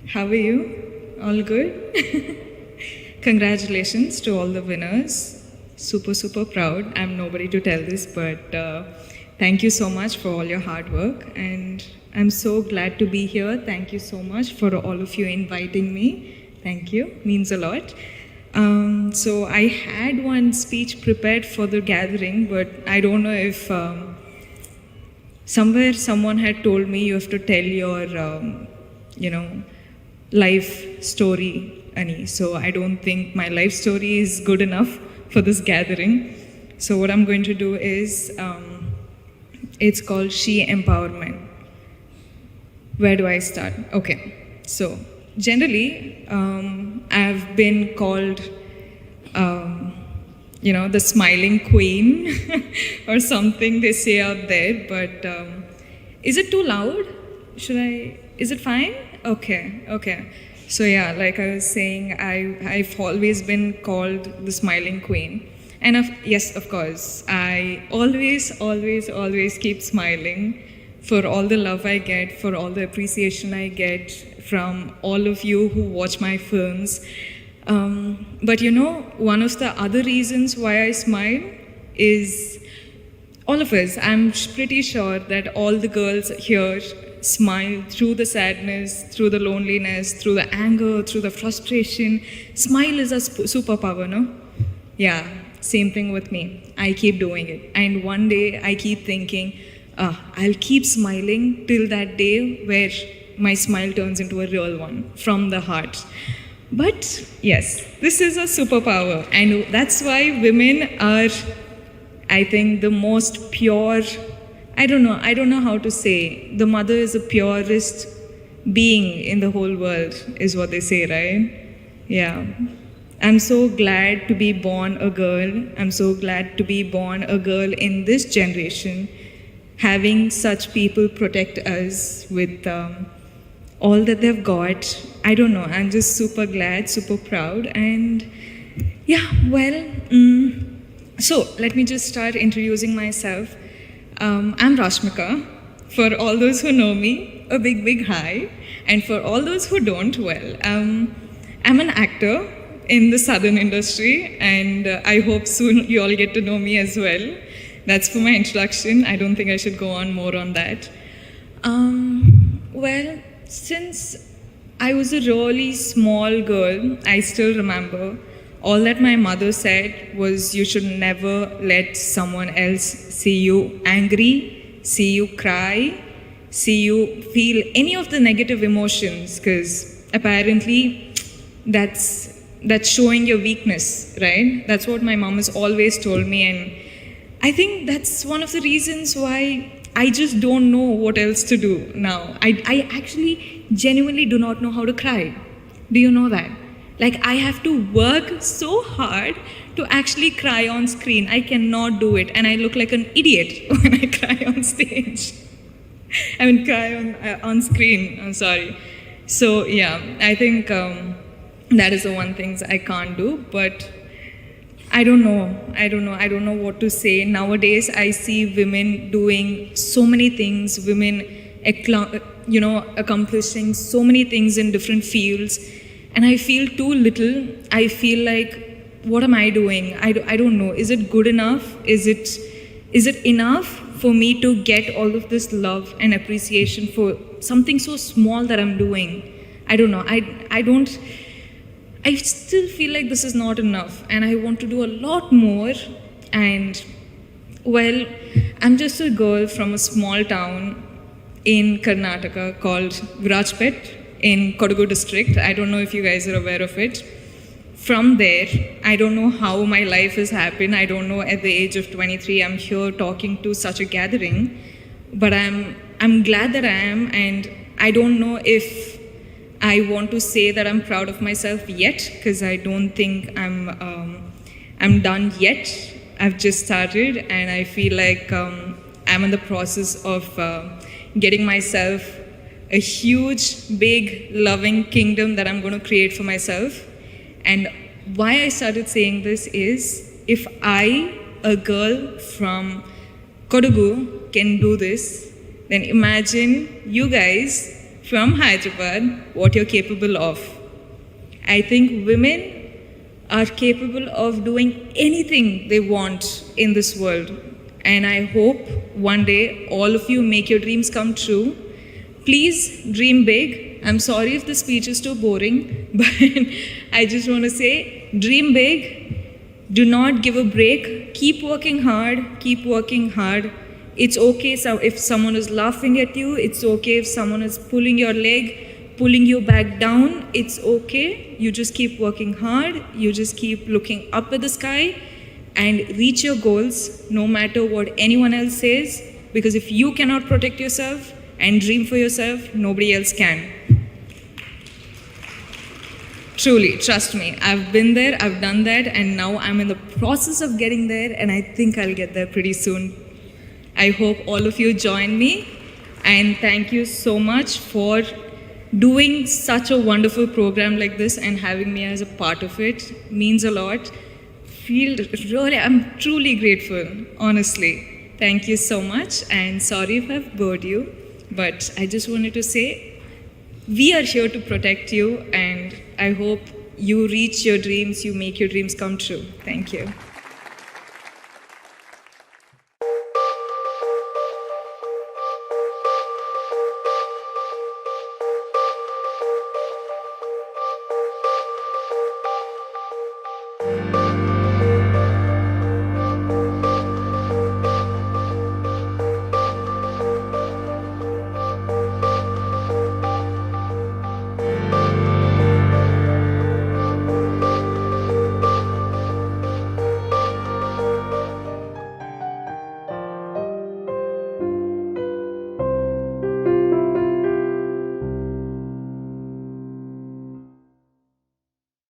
How are you? All good? Congratulations to all the winners. Super, super proud. I'm nobody to tell this, but thank you so much for all your hard work. And I'm so glad to be here. Thank you so much for all of you inviting me. Thank you. Means a lot. So I had one speech prepared for the gathering, but I don't know if somewhere someone had told me you have to tell your, life story, Ani. So I don't think my life story is good enough for this gathering. So what I'm going to do is, it's called She Empowerment. Where do I start? Okay, so generally, I've been called, the smiling queen or something they say out there, but is it too loud? Is it fine? Okay. So yeah, like I was saying, I've always been called the smiling queen. And yes, of course, I always keep smiling for all the love I get, for all the appreciation I get from all of you who watch my films. But one of the other reasons why I smile is all of us. I'm pretty sure that all the girls here smile through the sadness, through the loneliness, through the anger, through the frustration. Smile is a superpower, no? Yeah, same thing with me. I keep doing it. And one day I keep thinking, I'll keep smiling till that day where my smile turns into a real one from the heart. But yes, this is a superpower, and that's why women are, I think, the most pure. I don't know how to say. The mother is the purest being in the whole world, is what they say, right? Yeah. I'm so glad to be born a girl. I'm so glad to be born a girl in this generation, having such people protect us with all that they've got. I don't know, I'm just super glad, super proud. And yeah, well, so let me just start introducing myself. I'm Rashmika. For all those who know me, a big hi. And for all those who don't, well, I'm an actor in the southern industry, and I hope soon you all get to know me as well. That's for my introduction. I don't think I should go on more on that. Well, since I was a really small girl, I still remember all that my mother said was you should never let someone else see you angry, see you cry, see you feel any of the negative emotions, because apparently that's showing your weakness, right? That's what my mom has always told me, and I think that's one of the reasons why I just don't know what else to do now. I actually genuinely do not know how to cry. Do you know that? Like, I have to work so hard to actually cry on screen. I cannot do it, and I look like an idiot when I cry on stage. Cry on screen, I'm sorry. So yeah, I think that is the one thing I can't do, but I don't know what to say. Nowadays, I see women doing so many things, women, accomplishing so many things in different fields, and I feel too little. I feel like, what am I doing? I don't know. Is it good enough? Is it enough for me to get all of this love and appreciation for something so small that I'm doing? I don't know. I still feel like this is not enough, and I want to do a lot more. And well, I'm just a girl from a small town in Karnataka called Virajpet in Kodagu district. I don't know if you guys are aware of it. From there, I don't know how my life has happened. I don't know, at the age of 23, I'm here talking to such a gathering, but I'm glad that I am, and I don't know if I want to say that I'm proud of myself yet, because I don't think I'm done yet. I've just started, and I feel like I'm in the process of getting myself a huge, big, loving kingdom that I'm going to create for myself. And why I started saying this is, if I, a girl from Kodagu, can do this, then imagine you guys from Hyderabad what you're capable of. I think women are capable of doing anything they want in this world. And I hope one day all of you make your dreams come true. Please dream big. I'm sorry if the speech is too boring, but I just want to say dream big. Do not give a break. Keep working hard. Keep working hard. It's okay if someone is laughing at you. It's okay if someone is pulling your leg, pulling you back down. It's okay. You just keep working hard. You just keep looking up at the sky and reach your goals no matter what anyone else says. Because if you cannot protect yourself and dream for yourself, nobody else can. Truly, trust me, I've been there, I've done that, and now I'm in the process of getting there, and I think I'll get there pretty soon. I hope all of you join me, and thank you so much for doing such a wonderful program like this and having me as a part of it. Means a lot. I'm truly grateful, honestly. Thank you so much, and sorry if I've bored you, but I just wanted to say, we are here to protect you, and I hope you reach your dreams, you make your dreams come true. Thank you.